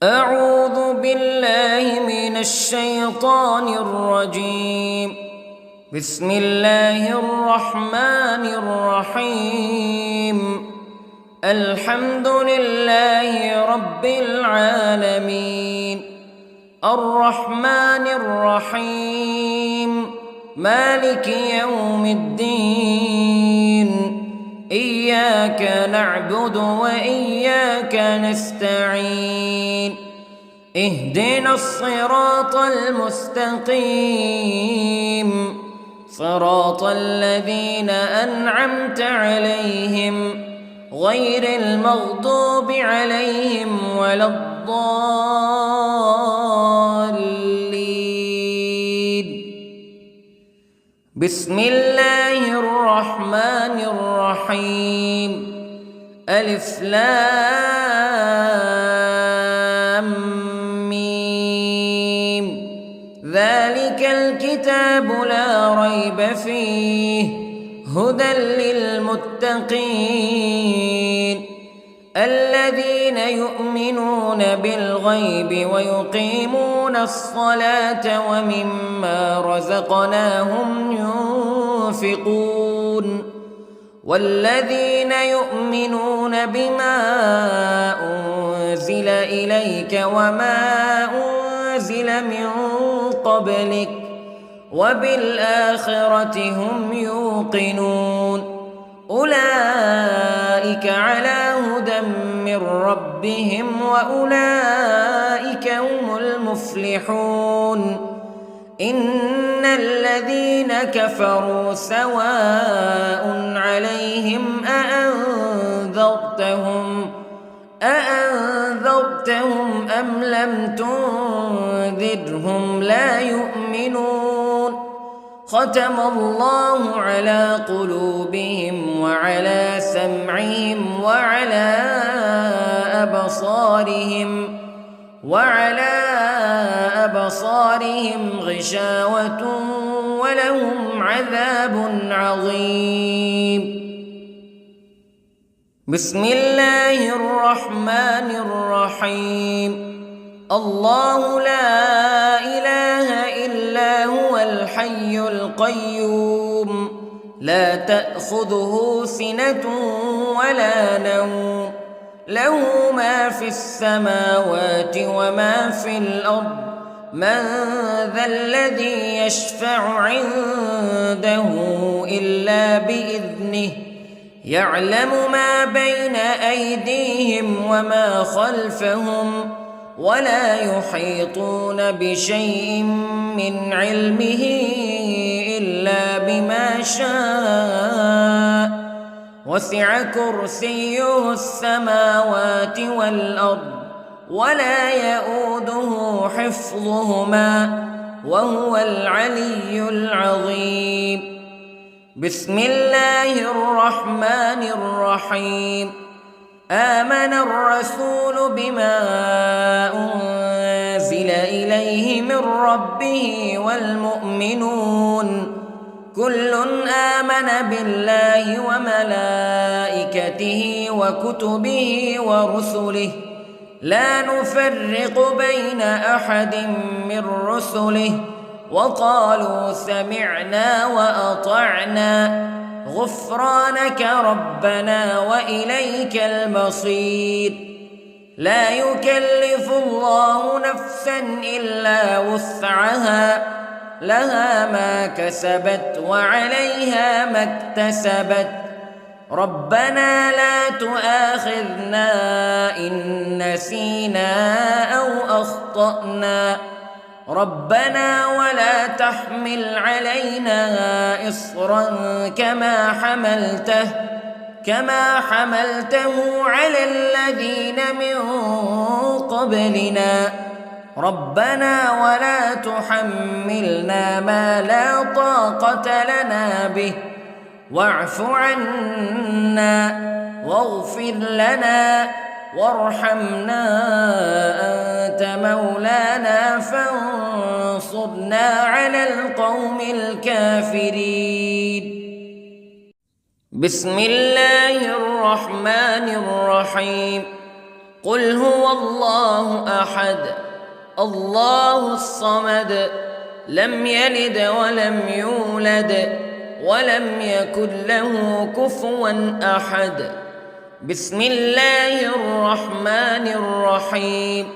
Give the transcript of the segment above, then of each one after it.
أعوذ بالله من الشيطان الرجيم. بسم الله الرحمن الرحيم. الحمد لله رب العالمين، الرحمن الرحيم، مالك يوم الدين. إياك نعبد وإياك نستعين. اهدنا الصراط المستقيم، صراط الذين أنعمت عليهم غير المغضوب عليهم ولا الضالين. بسم الله الرحمن الرحيم. ألف لام ميم. ذلك الكتاب لا ريب فيه هدى للمتقين الذين يؤمنون بالغيب ويقيمون الصلاة ومما رزقناهم ينفقون والذين يؤمنون بما أنزل إليك وما أنزل من قبلك وبالآخرة هم يوقنون. أولئك على هدى من ربهم وأولئك هم المفلحون. إن الذين كفروا سواء عليهم أأنذرتهم أم لم تنذرهم لا يؤمنون. ختم الله على قلوبهم وعلى سمعهم وعلى أبصارهم غشاوة ولهم عذاب عظيم. بسم الله الرحمن الرحيم. الله لا إله إلا هو الحي القيوم لا تأخذه سنة ولا نوم له ما في السماوات وما في الأرض. من ذا الذي يشفع عنده إلا بإذنه يعلم ما بين أيديهم وما خلفهم ولا يحيطون بشيء من علمه إلا بما شاء. وسع كرسيه السماوات والأرض ولا يؤوده حفظهما وهو العلي العظيم. بسم الله الرحمن الرحيم. آمن الرسول بما أنزل إليه من ربه والمؤمنون كل آمن بالله وملائكته وكتبه ورسله لا نفرق بين أحد من رسله وقالوا سمعنا وأطعنا غفرانك ربنا وإليك المصير. لا يكلف الله نفسا إلا وسعها لها ما كسبت وعليها ما اكتسبت. ربنا لا تؤاخذنا إن نسينا أو أخطأنا ربنا ولا تحمل علينا إصرا كما حملته على الذين من قبلنا ربنا ولا تحملنا ما لا طاقة لنا به واعف عنا واغفر لنا وارحمنا أنت مولانا فانصرنا على القوم الكافرين. بسم الله الرحمن الرحيم. قل هو الله أحد الله الصمد لم يلد ولم يولد ولم يكن له كفوا أحد. بسم الله الرحمن الرحيم.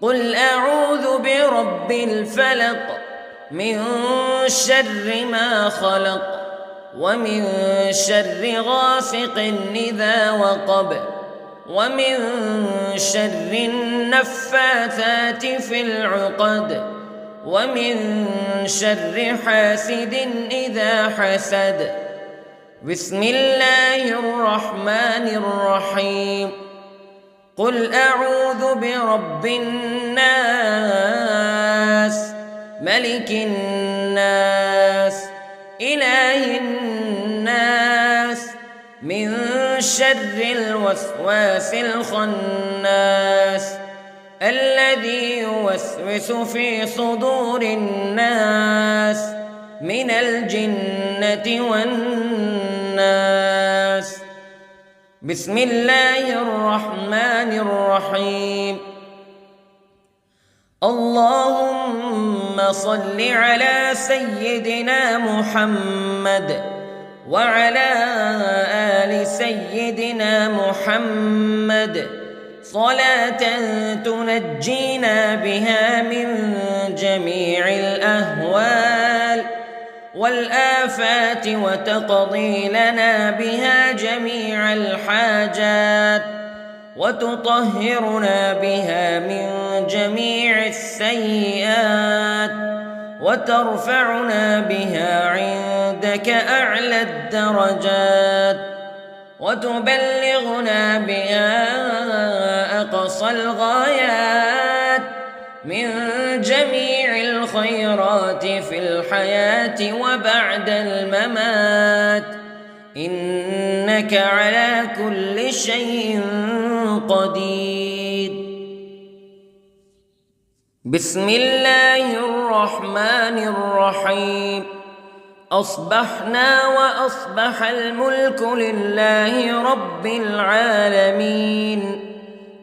قل أعوذ برب الفلق من شر ما خلق ومن شر غاسق إذا وقب ومن شر النفاثات في العقد ومن شر حاسد إذا حسد. بسم الله الرحمن الرحيم. قل أعوذ برب الناس ملك الناس إله الناس من شر الوسواس الخناس الذي يوسوس في صدور الناس من الجنة والناس. بسم الله الرحمن الرحيم. اللهم صل على سيدنا محمد وعلى آل سيدنا محمد صلاة تنجينا بها من جميع الأهوال والآفات وتقضي لنا بها جميع الحاجات وتطهرنا بها من جميع السيئات وترفعنا بها عندك أعلى الدرجات وتبلغنا بها أقصى الغايات من جميع الخيرات في الحياة وبعد الممات إنك على كل شيء قدير. بسم الله الرحمن الرحيم. أصبحنا وأصبح الملك لله رب العالمين.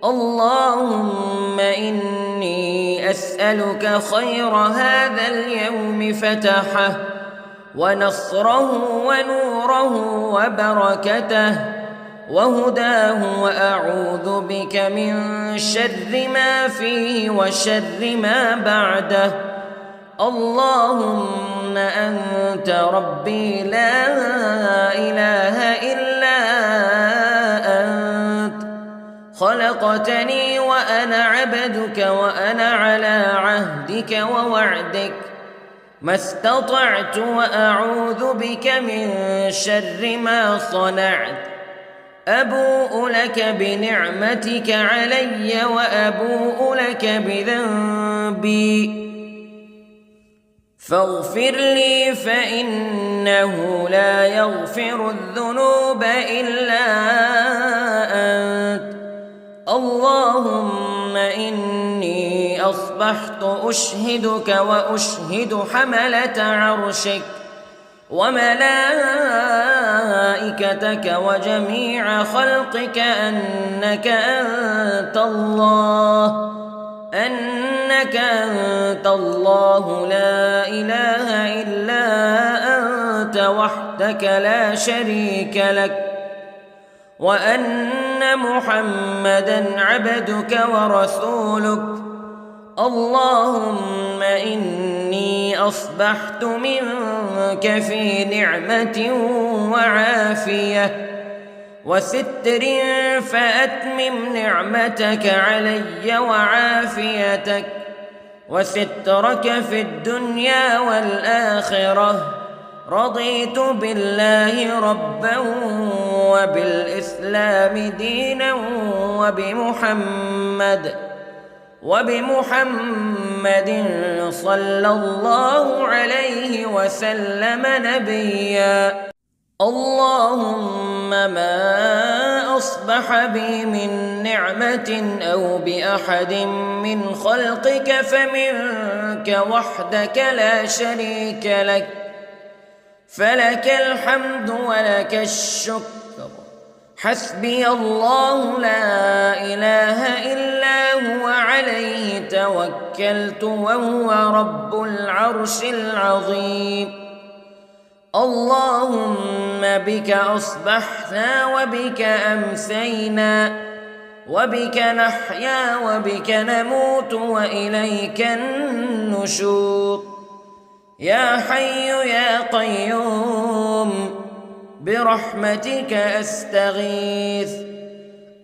اللهم إني أسألك خير هذا اليوم فتحه ونصره ونوره وبركته وهداه وأعوذ بك من شر ما فيه وشر ما بعده. اللهم أنت ربي لا إله إلا أنت خلقتني وأنا عبدك وأنا على عهدك ووعدك ما استطعت وأعوذ بك من شر ما صنعت. أبوء لك بنعمتك علي وأبوء لك بذنبي فاغفر لي فإنه لا يغفر الذنوب إلا أنت. اللهم إني أصبحت أشهدك وأشهد حملة عرشك وملائكتك وجميع خلقك أنك أنت الله لا إله إلا أنت وحدك لا شريك لك وأن محمدًا عبدك ورسولك. اللهم إني أصبحت منك في نعمة وعافية وستر فأتمم نعمتك علي وعافيتك وسترك في الدنيا والآخرة. رضيت بالله ربا وبالإسلام دينا وبمحمد صلى الله عليه وسلم نبيا. اللهم ما أصبح بي من نعمة أو بأحد من خلقك فمنك وحدك لا شريك لك فلك الحمد ولك الشكر حسبي الله لا إله إلا هو عليه توكلت وهو رب العرش العظيم. اللهم بك أصبحنا وبك أمسينا وبك نحيا وبك نموت وإليك النشور. يا حي يا قيوم برحمتك أستغيث،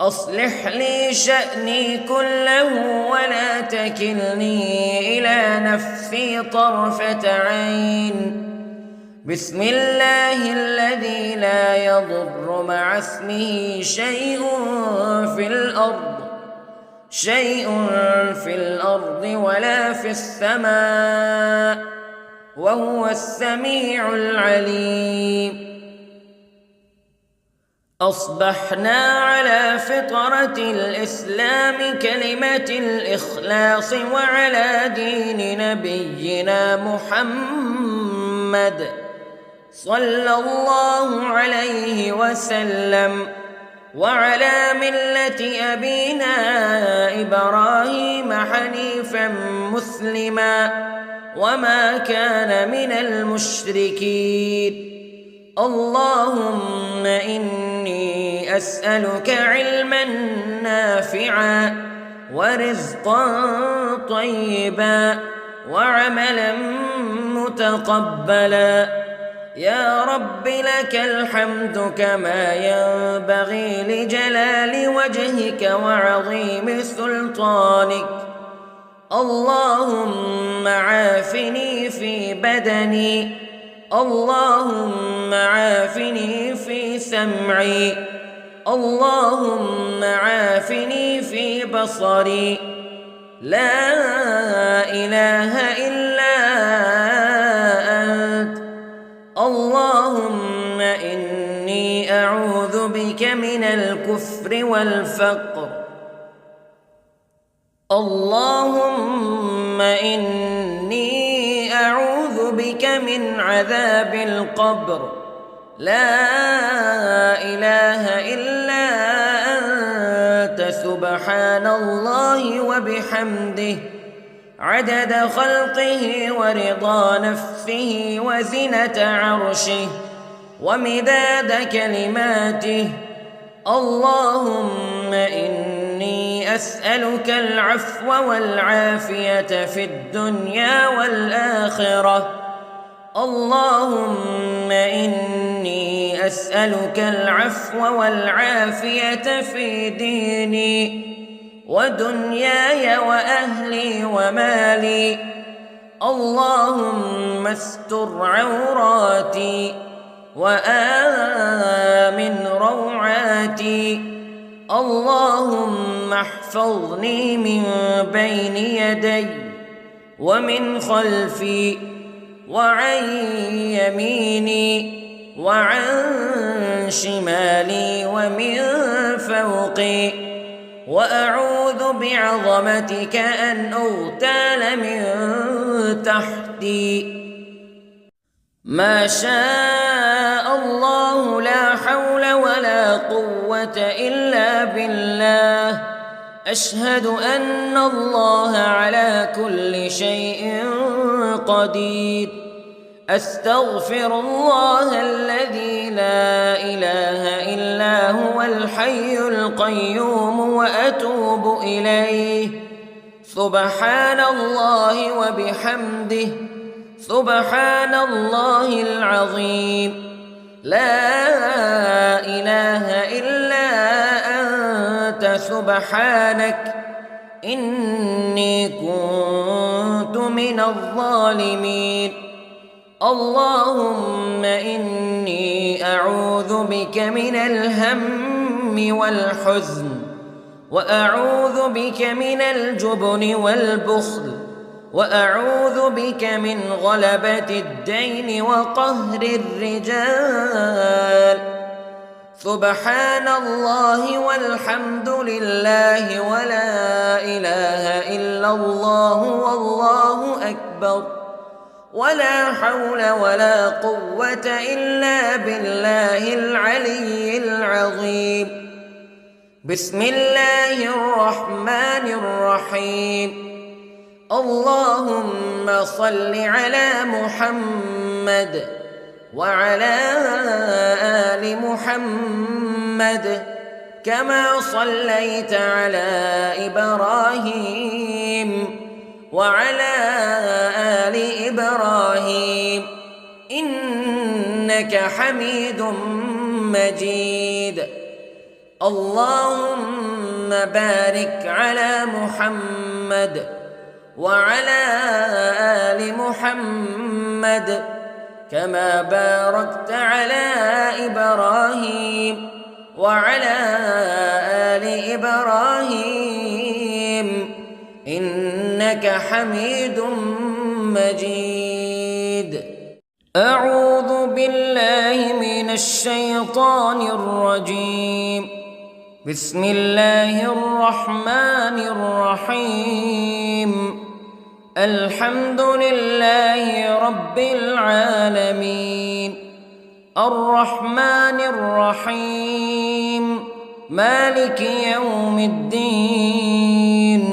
أصلح لي شأني كله ولا تكلني إلى نفسي طرفة عين. بسم الله الذي لا يضر مع اسمه شيء في الأرض ولا في السماء وهو السميع العليم. أصبحنا على فطرة الإسلام كلمة الإخلاص وعلى دين نبينا محمد صلى الله عليه وسلم وعلى ملة أبينا إبراهيم حنيفا مسلما وما كان من المشركين. اللهم إني أسألك علما نافعا ورزقا طيبا وعملا متقبلا. يا رب لك الحمد كما ينبغي لجلال وجهك وعظيم سلطانك. اللهم عافني في بدني، اللهم عافني في سمعي، اللهم عافني في بصري. لا إله إلا أنت. اللهم إني أعوذ بك من الكفر والفقر. اللهم إني أعوذ بك من عذاب القبر. لا إله إلا أنت سبحان الله وبحمده عدد خلقه ورضا نفسه وزنة عرشه ومداد كلماته. اللهم إني أسألك العفو والعافية في الدنيا والآخرة. اللهم إني أسألك العفو والعافية في ديني ودنياي وأهلي ومالي. اللهم استر عوراتي وآمن روعاتي. اللهم احفظني من بين يدي ومن خلفي وعن يميني وعن شمالي ومن فوقي، وأعوذ بعظمتك أن أغتال من تحتي. ما شاء الله لا حول ولا قوة إلا بالله. أشهد أن الله على كل شيء قدير. أستغفر الله الذي لا إله إلا هو الحي القيوم وأتوب إليه. سبحان الله وبحمده سبحان الله العظيم. لا إله إلا أنت سبحانك إني كنت من الظالمين. اللهم إني أعوذ بك من الهم والحزن، وأعوذ بك من الجبن والبخل، وأعوذ بك من غلبة الدين وقهر الرجال. سبحان الله والحمد لله ولا إله إلا الله والله أكبر. ولا حول ولا قوة إلا بالله العلي العظيم. بسم الله الرحمن الرحيم. اللهم صل على محمد وعلى آل محمد كما صليت على إبراهيم وعلى آل إبراهيم إنك حميد مجيد. اللهم بارك على محمد وعلى آل محمد كما باركت على إبراهيم وعلى آل إبراهيم إنك حميد مجيد. أعوذ بالله من الشيطان الرجيم. بسم الله الرحمن الرحيم. الحمد لله رب العالمين الرحمن الرحيم مالك يوم الدين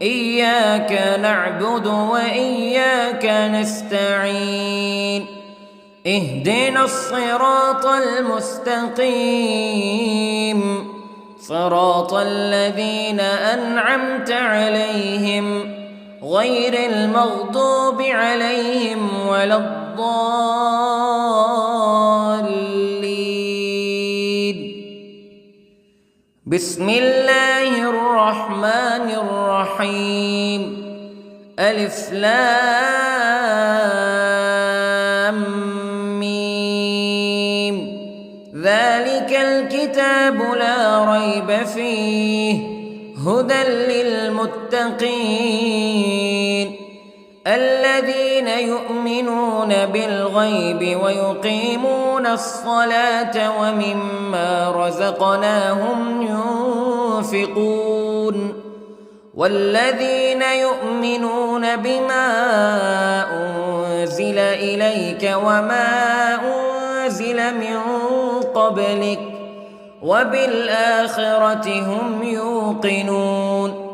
إياك نعبد وإياك نستعين اهدنا الصراط المستقيم صراط الذين أنعمت عليهم غير المغضوب عليهم ولا الضالين. بسم الله الرحمن الرحيم. ألف لام ميم ذلك الكتاب لا ريب فيه هدى للمتقين الذين يؤمنون بالغيب ويقيمون الصلاة ومما رزقناهم ينفقون والذين يؤمنون بما أنزل إليك وما أنزل من قبلك وبالآخرة هم يوقنون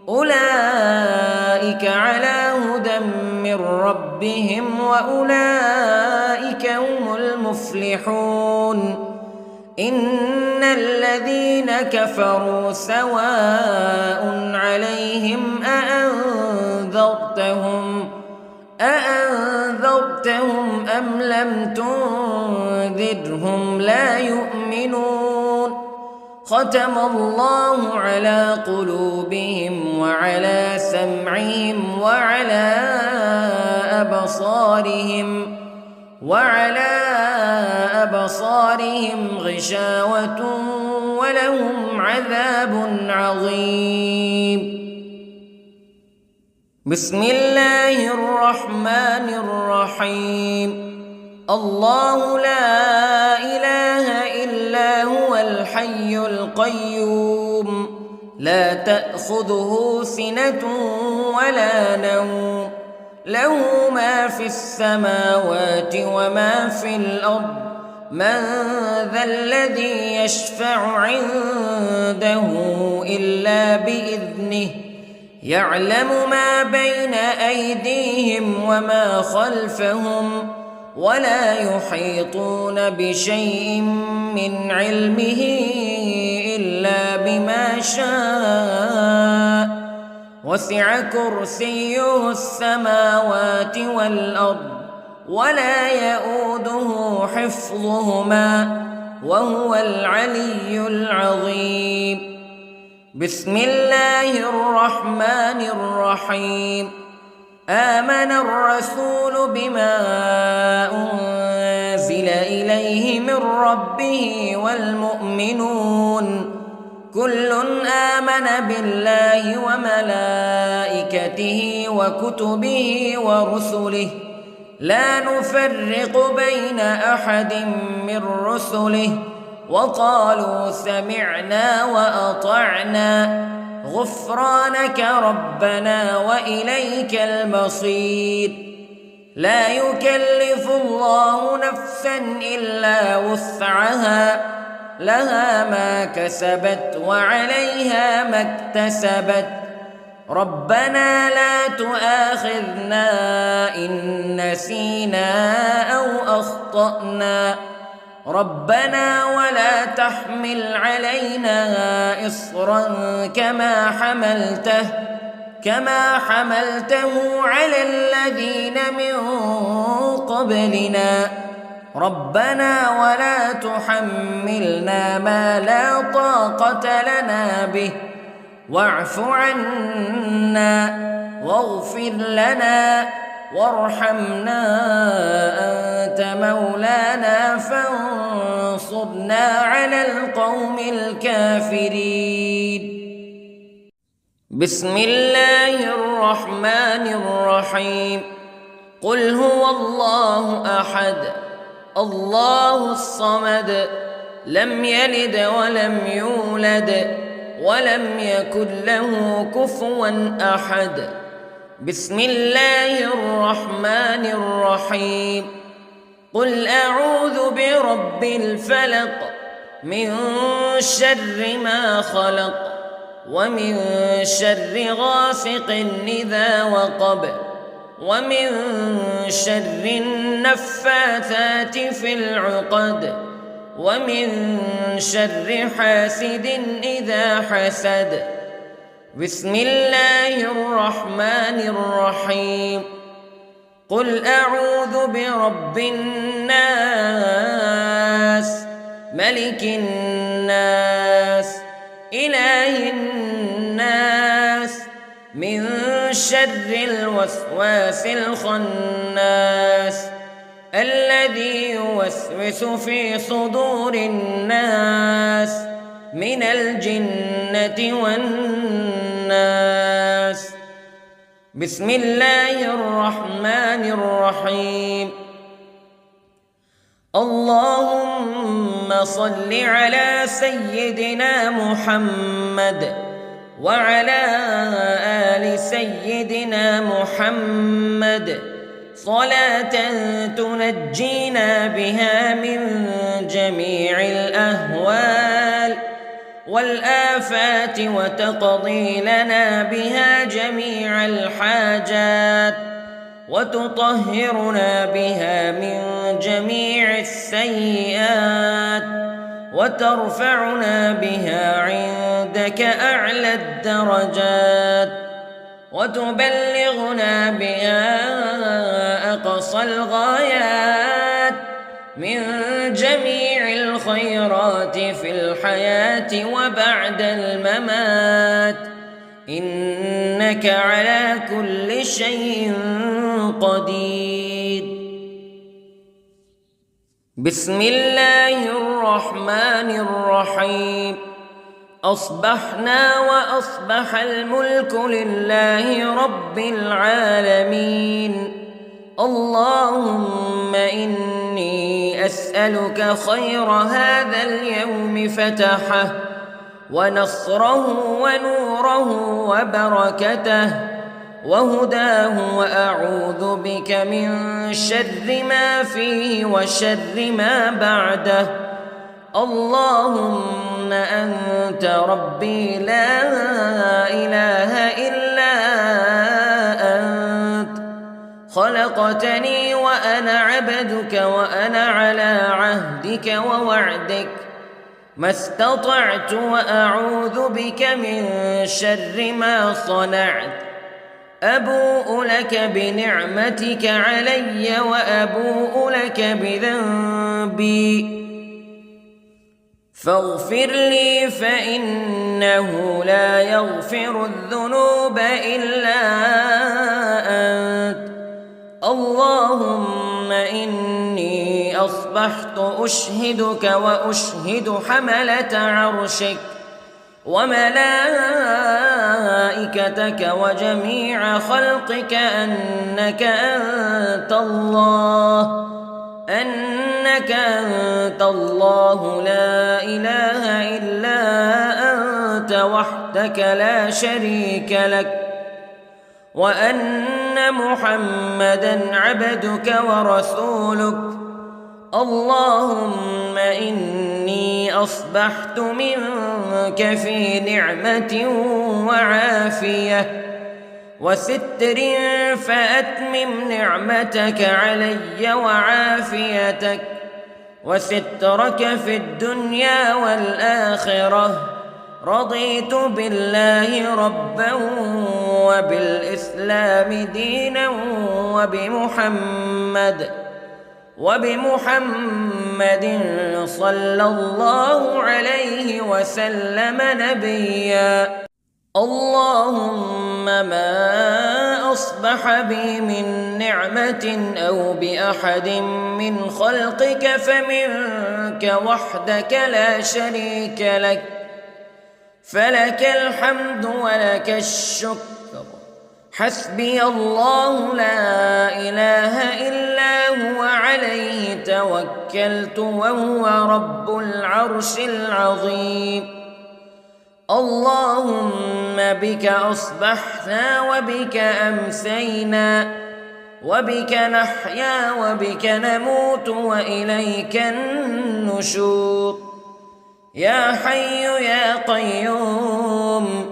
أولئك على هدى من ربهم وأولئك هم المفلحون. إن الذين كفروا سواء عليهم أأنذرتهم أم لم تنذرهم لا يؤمنون. ختم الله على قلوبهم وعلى سمعهم وعلى أبصارهم غشاوة ولهم عذاب عظيم. بسم الله الرحمن الرحيم. الله لا إله إلا هو الحي القيوم لا تأخذه سنة ولا نوم له ما في السماوات وما في الأرض من ذا الذي يشفع عنده إلا بإذنه يعلم ما بين أيديهم وما خلفهم ولا يحيطون بشيء من علمه إلا بما شاء وسع كرسيه السماوات والأرض ولا يؤوده حفظهما وهو العلي العظيم. بسم الله الرحمن الرحيم. آمن الرسول بما أنزل إليه من ربه والمؤمنون كل آمن بالله وملائكته وكتبه ورسله لا نفرق بين أحد من رسله وقالوا سمعنا وأطعنا غفرانك ربنا وإليك المصير. لا يكلف الله نفسا إلا وسعها لها ما كسبت وعليها ما اكتسبت ربنا لا تؤاخذنا إن نسينا أو أخطأنا ربنا ولا تحمل علينا إصرا كما حملته على الذين من قبلنا ربنا ولا تحملنا ما لا طاقة لنا به واعف عنا واغفر لنا وارحمنا أنت مولانا فانصرنا على القوم الكافرين. بسم الله الرحمن الرحيم. قل هو الله أحد الله الصمد لم يلد ولم يولد ولم يكن له كفوا أحد. بسم الله الرحمن الرحيم. قل أعوذ برب الفلق من شر ما خلق ومن شر غاسق إذا وقب ومن شر النفاثات في العقد ومن شر حاسد إذا حسد. بسم الله الرحمن الرحيم. قل أعوذ برب الناس ملك الناس إله الناس من شر الوسواس الخناس الذي يوسوس في صدور الناس من الجنة والناس. بسم الله الرحمن الرحيم. اللهم صل على سيدنا محمد وعلى آل سيدنا محمد صلاة تنجينا بها من جميع الأهوال والآفات وتقضي لنا بها جميع الحاجات وتطهرنا بها من جميع السيئات وترفعنا بها عندك أعلى الدرجات وتبلغنا بها أقصى الغايات من جميع الخيرات في الحياة وبعد الممات إنك على كل شيء قدير. بسم الله الرحمن الرحيم. أصبحنا وأصبح الملك لله رب العالمين. اللهم إني أسألك خير هذا اليوم فتحه ونصره ونوره وبركته وهداه وأعوذ بك من شر ما فيه وشر ما بعده. اللهم أنت ربي لا إله إلا أنت خلقتني وأنا عبدك وأنا على عهدك ووعدك ما استطعت وأعوذ بك من شر ما صنعت. أبوء لك بنعمتك علي وأبوء لك بذنبي فاغفر لي فإنه لا يغفر الذنوب إلا أنت. اللهم إني أصبحت أشهدك وأشهد حملة عرشك وملائكتك وجميع خلقك أنك أنت الله لا إله إلا أنت وحدك لا شريك لك وأن محمدًا عبدك ورسولك. اللهم إني أصبحت منك في نعمة وعافية وستر، فأتمم نعمتك علي وعافيتك وسترك في الدنيا والآخرة. رضيت بالله ربا وبالإسلام دينا وبمحمد صلى الله عليه وسلم نبيا. اللهم ما أصبح بي من نعمة أو بأحد من خلقك فمنك وحدك لا شريك لك، فلك الحمد ولك الشكر. حسبي الله لا إله إلا هو عليه توكلت وهو رب العرش العظيم. اللهم بك أصبحنا وبك أمسينا وبك نحيا وبك نموت وإليك النشور. يا حي يا قيوم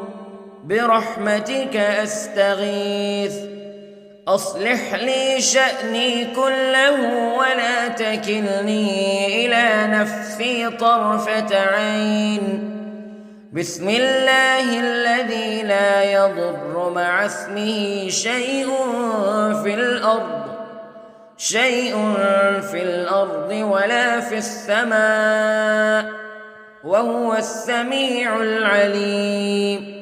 برحمتك أستغيث، أصلح لي شأني كله ولا تكلني إلى نفسي طرفة عين. بسم الله الذي لا يضر مع اسمه شيء في الأرض ولا في السماء، وهو السميع العليم.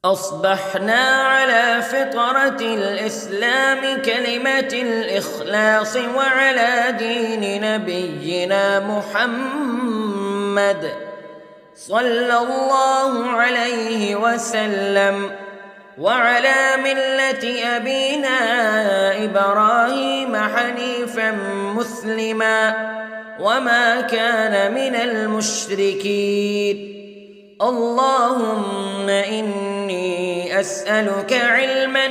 أصبحنا على فطرة الإسلام كلمة الإخلاص وعلى دين نبينا محمد صلى الله عليه وسلم، وعلى ملة أبينا إبراهيم حنيفا مسلما وما كان من المشركين. اللهم إني أسألك علما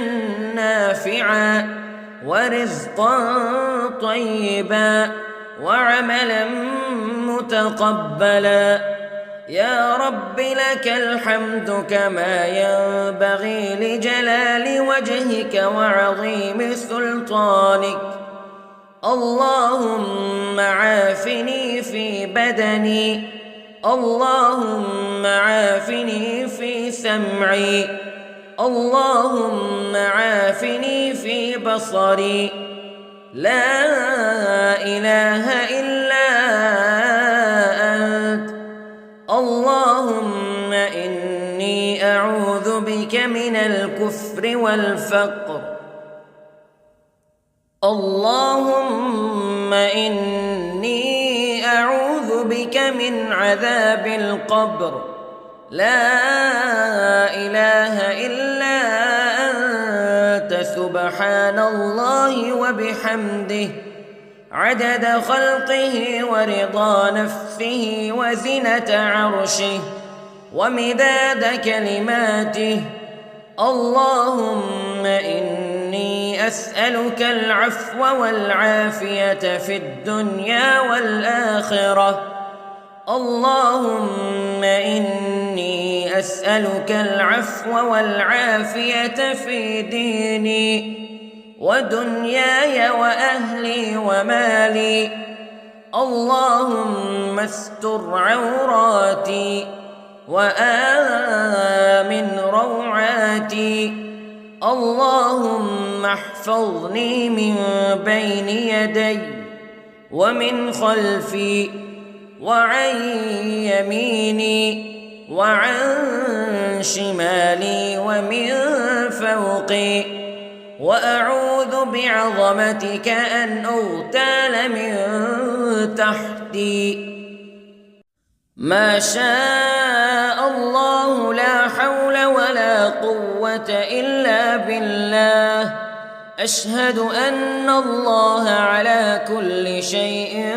نافعا ورزقا طيبا وعملا متقبلا. يا رب لك الحمد كما ينبغي لجلال وجهك وعظيم سلطانك. اللهم عافني في بدني، اللهم عافني في سمعي، اللهم عافني في بصري. لا إله إلا أنت. اللهم إني أعوذ بك من الكفر والفقر. اللهم إني أعوذ بك من عذاب القبر. لا إله إلا أنت سبحان الله وبحمده عدد خلقه ورضا نفسه وزنة عرشه ومداد كلماته. اللهم إني أسألك العفو والعافية في الدنيا والآخرة. اللهم إني أسألك العفو والعافية في ديني ودنياي وأهلي ومالي. اللهم استر عوراتي وآمن روعاتي. اللهم احفظني من بين يدي ومن خلفي وعن يميني وعن شمالي ومن فوقي، وأعوذ بعظمتك أن أغتال من تحتي. ما شاء الله لا حول ولا قوة إلا بالله. أشهد أن الله على كل شيء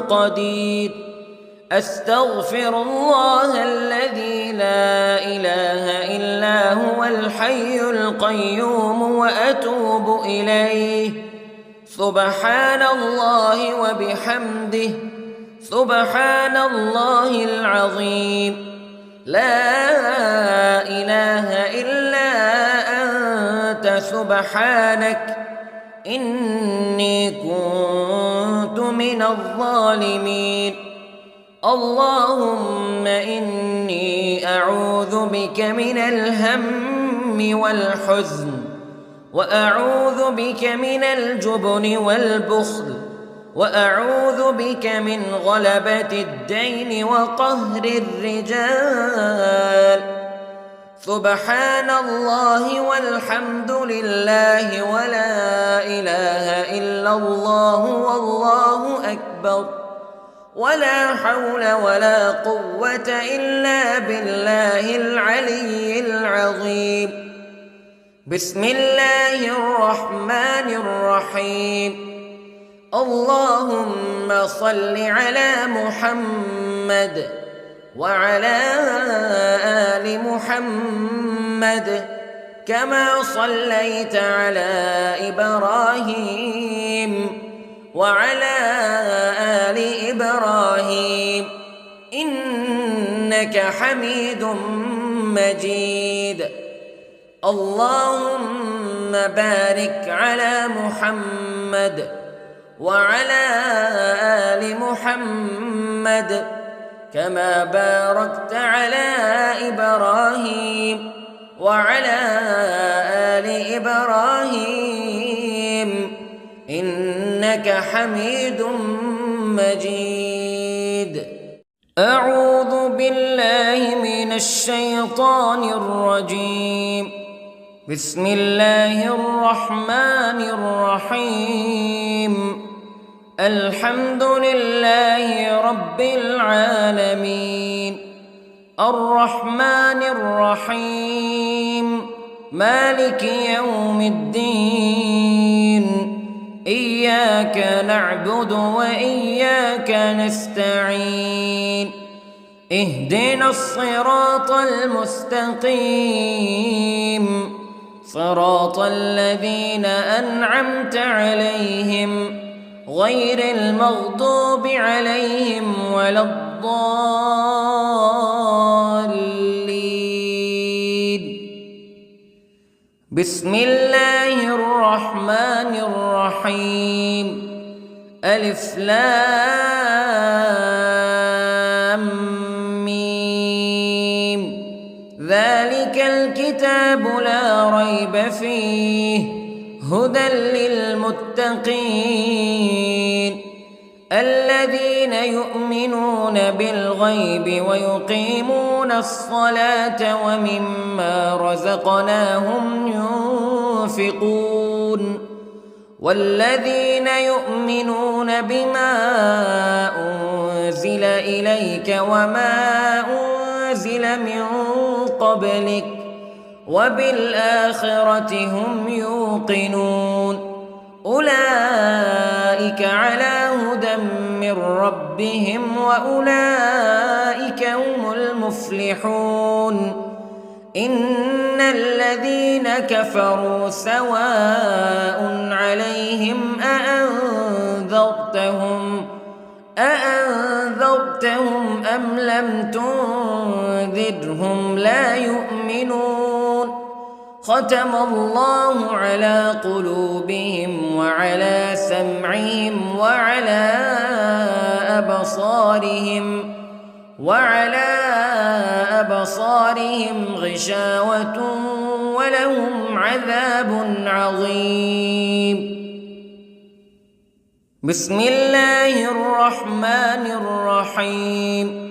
قدير. أستغفر الله الذي لا إله إلا هو الحي القيوم وأتوب إليه. سبحان الله وبحمده، سبحان الله العظيم. لا إله إلا أنت سبحانك إني كنت من الظالمين. اللهم إني أعوذ بك من الهم والحزن، وأعوذ بك من الجبن والبخل، وأعوذ بك من غلبة الدين وقهر الرجال. سبحان الله والحمد لله ولا إله إلا الله والله أكبر، ولا حول ولا قوة إلا بالله العلي العظيم. بسم الله الرحمن الرحيم. اللهم صل على محمد وعلى آل محمد كما صليت على إبراهيم وعلى آل إبراهيم إنك حميد مجيد. اللهم بارك على محمد وعلى آل محمد كما باركت على إبراهيم وعلى آل إبراهيم إنك حميد مجيد. أعوذ بالله من الشيطان الرجيم. بسم الله الرحمن الرحيم. الحمد لله رب العالمين، الرحمن الرحيم، مالك يوم الدين. إياك نعبد وإياك نستعين. اهدنا الصراط المستقيم، صراط الذين أنعمت عليهم غير المغضوب عليهم ولا الضالين. بسم الله الرحمن الرحيم. ألف لام ميم. ذلك الكتاب لا ريب فيه هدى للمتقين الذين يؤمنون بالغيب ويقيمون الصلاة ومما رزقناهم ينفقون والذين يؤمنون بما أنزل إليك وما أنزل من قبلك وبالآخرة هم يوقنون أولئك على هدى من ربهم وأولئك هم المفلحون. إن الذين كفروا سواء عليهم أأنذرتهم أم لم تنذرهم لا يؤمنون. ختم الله على قلوبهم وعلى سمعهم وعلى أبصارهم غشاوة ولهم عذاب عظيم. بسم الله الرحمن الرحيم.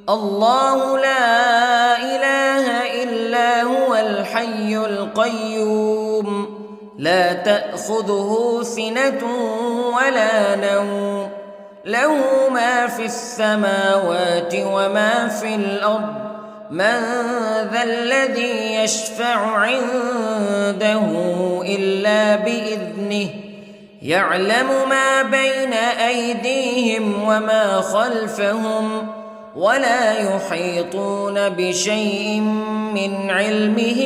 الله لا إله إلا هو الحي القيوم لا تأخذه سنة ولا نوم له ما في السماوات وما في الأرض من ذا الذي يشفع عنده إلا بإذنه يعلم ما بين أيديهم وما خلفهم ولا يحيطون بشيء من علمه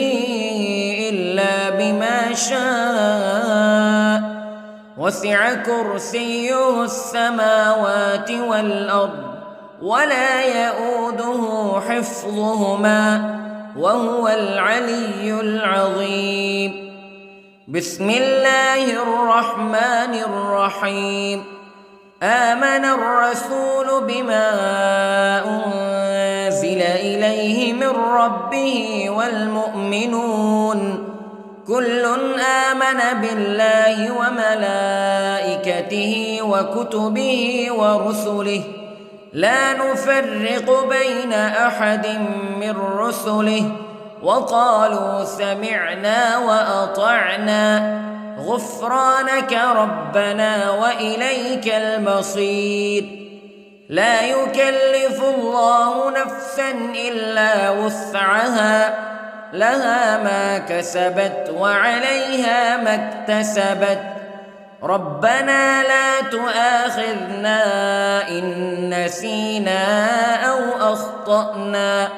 إلا بما شاء وسع كرسيه السماوات والأرض ولا يئوده حفظهما وهو العلي العظيم. بسم الله الرحمن الرحيم. آمن الرسول بما أنزل إليه من ربه والمؤمنون كل آمن بالله وملائكته وكتبه ورسله لا نفرق بين أحد من رسله وقالوا سمعنا وأطعنا غفرانك ربنا وإليك المصير. لا يكلف الله نفسا إلا وسعها لها ما كسبت وعليها ما اكتسبت ربنا لا تؤاخذنا إن نسينا أو أخطأنا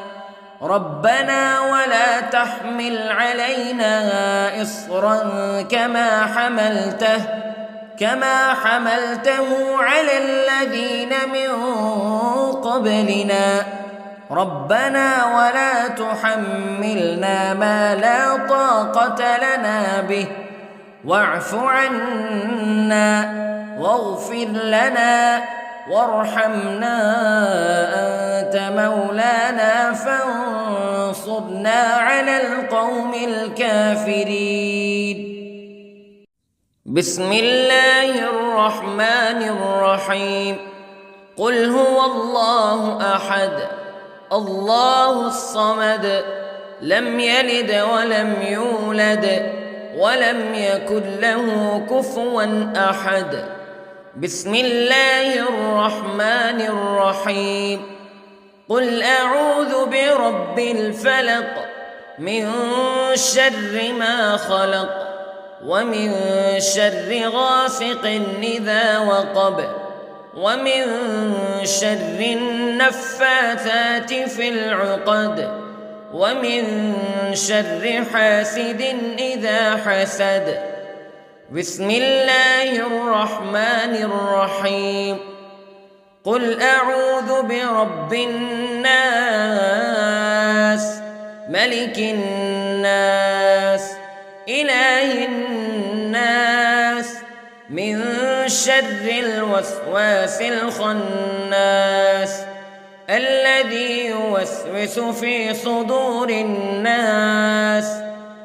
ربنا ولا تحمل علينا إصرا كما حملته على الذين من قبلنا ربنا ولا تحملنا ما لا طاقة لنا به واعف عنا واغفر لنا وارحمنا أنت مولانا فانصرنا على القوم الكافرين. بسم الله الرحمن الرحيم. قل هو الله أحد الله الصمد لم يلد ولم يولد ولم يكن له كفوا أحد. بسم الله الرحمن الرحيم. قل أعوذ برب الفلق من شر ما خلق ومن شر غاسق إذا وقب ومن شر النفاثات في العقد ومن شر حاسد إذا حسد. بسم الله الرحمن الرحيم. قل أعوذ برب الناس ملك الناس إله الناس من شر الوسواس الخناس الذي يوسوس في صدور الناس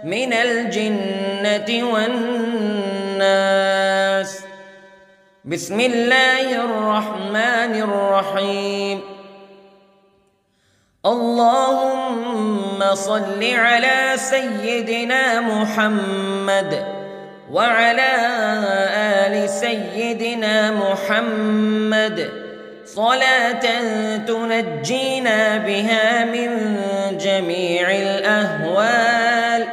من الجنة والناس. بسم الله الرحمن الرحيم. اللهم صل على سيدنا محمد وعلى آل سيدنا محمد صلاة تنجينا بها من جميع الأهوال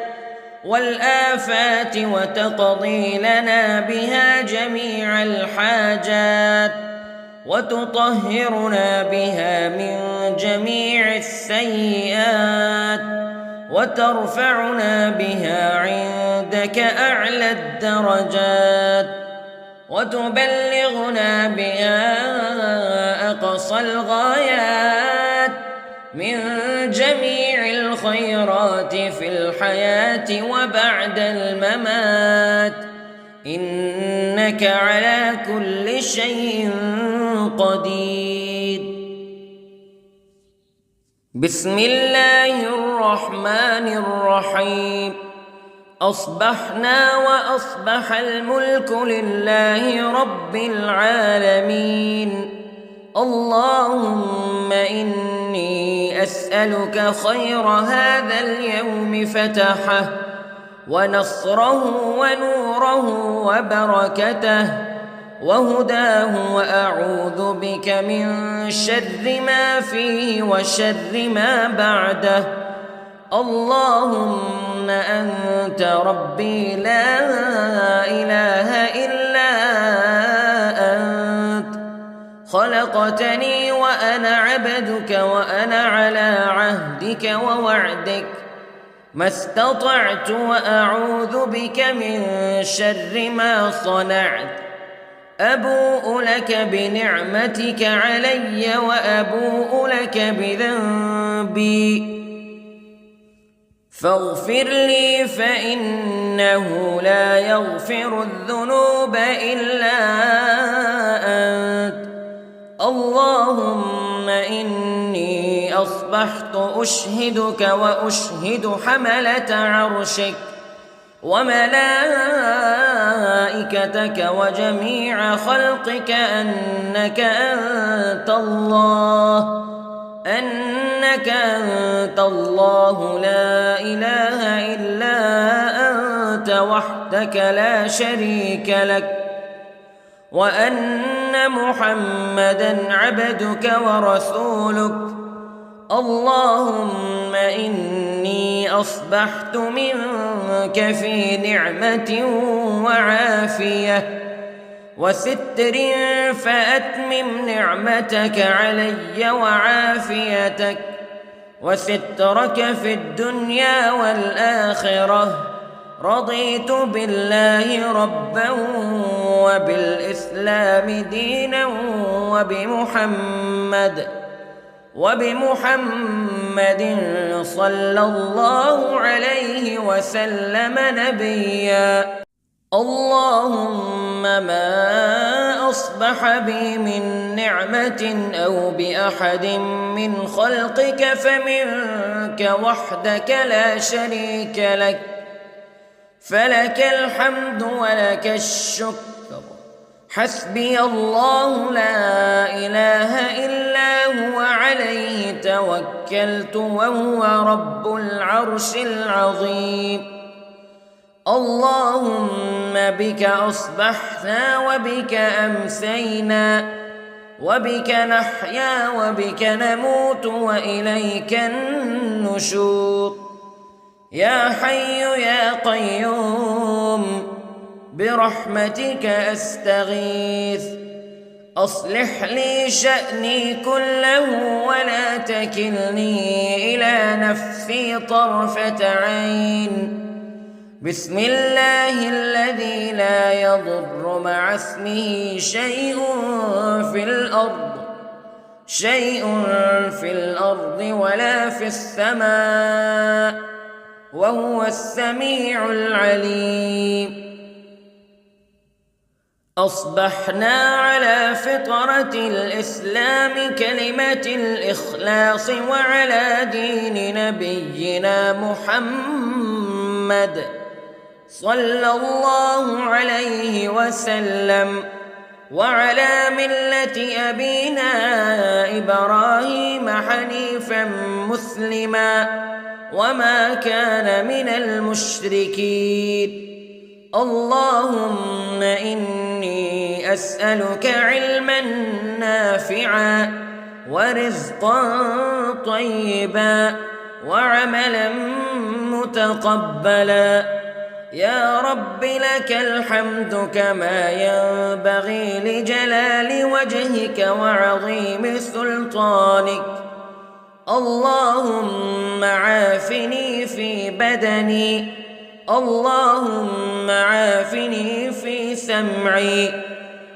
والآفات وتقضي لنا بها جميع الحاجات وتطهرنا بها من جميع السيئات وترفعنا بها عندك أعلى الدرجات وتبلغنا بها أقصى الغايات من جميع الخيرات في الحياة وبعد الممات إنك على كل شيء قدير. بسم الله الرحمن الرحيم. أصبحنا وأصبح الملك لله رب العالمين. اللهم إني أسألك خير هذا اليوم فتحه ونصره ونوره وبركته وهداه وأعوذ بك من شر ما فيه وشر ما بعده. اللهم أنت ربي لا إله إلا أنت خلقتني وأنا عبدك وأنا على عهدك ووعدك ما استطعت وأعوذ بك من شر ما صنعت أبوء لك بنعمتك علي وأبوء لك بذنبي فاغفر لي فإنه لا يغفر الذنوب إلا أنت اللهم إني أصبحت أشهدك وأشهد حملة عرشك وملائكتك وجميع خلقك أنك أنت الله لا إله إلا أنت وحدك لا شريك لك وأن محمدًا عبدك ورسولك اللهم إني أصبحت منك في نعمة وعافية وستر فأتمم نعمتك علي وعافيتك وسترك في الدنيا والآخرة رضيت بالله ربا وبالإسلام دينا وبمحمد صلى الله عليه وسلم نبيا اللهم ما أصبح بي من نعمة أو بأحد من خلقك فمنك وحدك لا شريك لك فلك الحمد ولك الشكر حسبي الله لا إله إلا هو عليه توكلت وهو رب العرش العظيم اللهم بك أصبحنا وبك أمسينا وبك نحيا وبك نموت وإليك النشور يا حي يا قيوم برحمتك أستغيث أصلح لي شأني كله ولا تكلني إلى نفسي طرفة عين بسم الله الذي لا يضر مع اسمه شيء في الأرض ولا في السماء وهو السميع العليم أصبحنا على فطرة الإسلام كلمة الإخلاص وعلى دين نبينا محمد صلى الله عليه وسلم وعلى ملة أبينا إبراهيم حنيفا مسلما وما كان من المشركين اللهم إني أسألك علما نافعا ورزقا طيبا وعملا متقبلا يا رب لك الحمد كما ينبغي لجلال وجهك وعظيم سلطانك اللهم عافني في بدني اللهم عافني في سمعي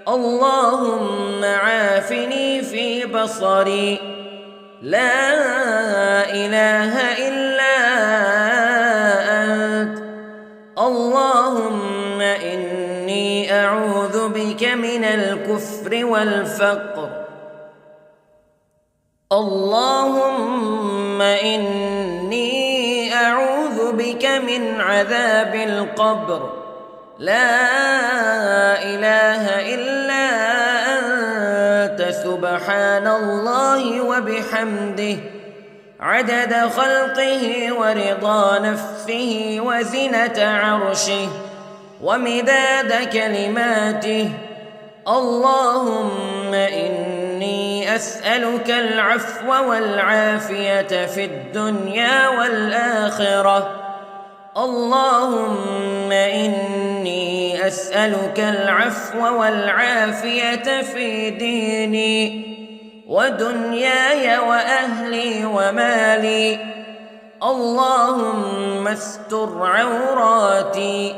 اللهم عافني في بصري لا إله إلا أنت اللهم إني أعوذ بك من الكفر والفقر اللهم إني أعوذ بك من عذاب القبر لا إله إلا أنت سبحان الله وبحمده عدد خلقه ورضا نفسه وزنة عرشه ومداد كلماته اللهم إني أسألك العفو والعافية في الدنيا والآخرة اللهم إني إني أسألك العفو والعافية في ديني ودنياي وأهلي ومالي. اللهم استر عوراتي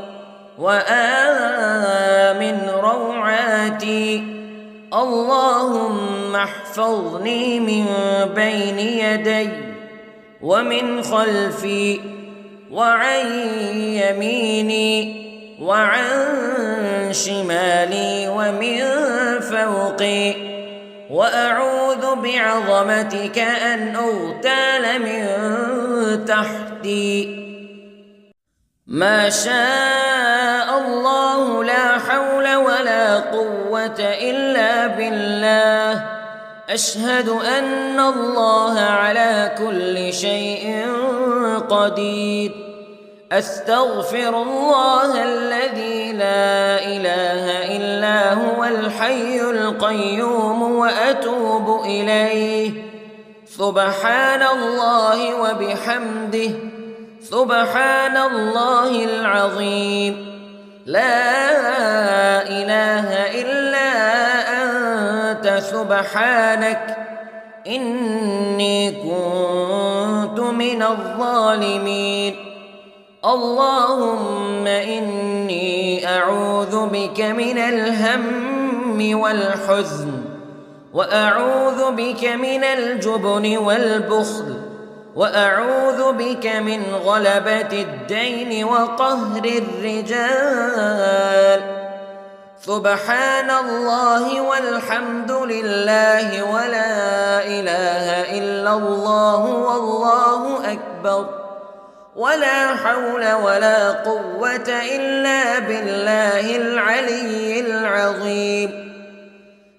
وآمن روعاتي. اللهم احفظني من بين يدي ومن خلفي وعن يميني وعن شمالي ومن فوقي. وأعوذ بعظمتك أن أغتال من تحتي. ما شاء الله لا حول ولا قوة إلا بالله. أشهد أن الله على كل شيء قدير. أستغفر الله الذي لا إله إلا هو الحي القيوم وأتوب إليه. سبحان الله وبحمده سبحان الله العظيم. لا إله إلا أنت سبحانك إني كنت من الظالمين. اللهم إني أعوذ بك من الهم والحزن وأعوذ بك من الجبن والبخل وأعوذ بك من غلبة الدين وقهر الرجال. سبحان الله والحمد لله ولا إله إلا الله والله أكبر ولا حول ولا قوة إلا بالله العلي العظيم.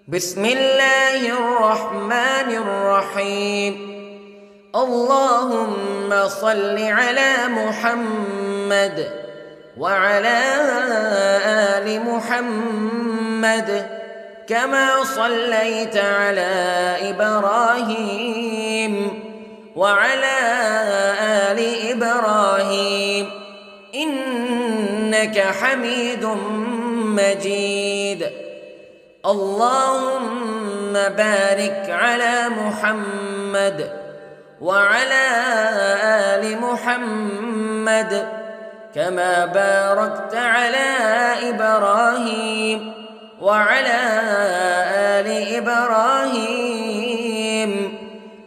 بسم الله الرحمن الرحيم. اللهم صل على محمد وعلى آل محمد كما صليت على إبراهيم وعلى آل إبراهيم إنك حميد مجيد. اللهم بارك على محمد وعلى آل محمد كما باركت على إبراهيم وعلى آل إبراهيم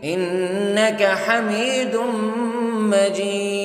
إنك حميد مجيد.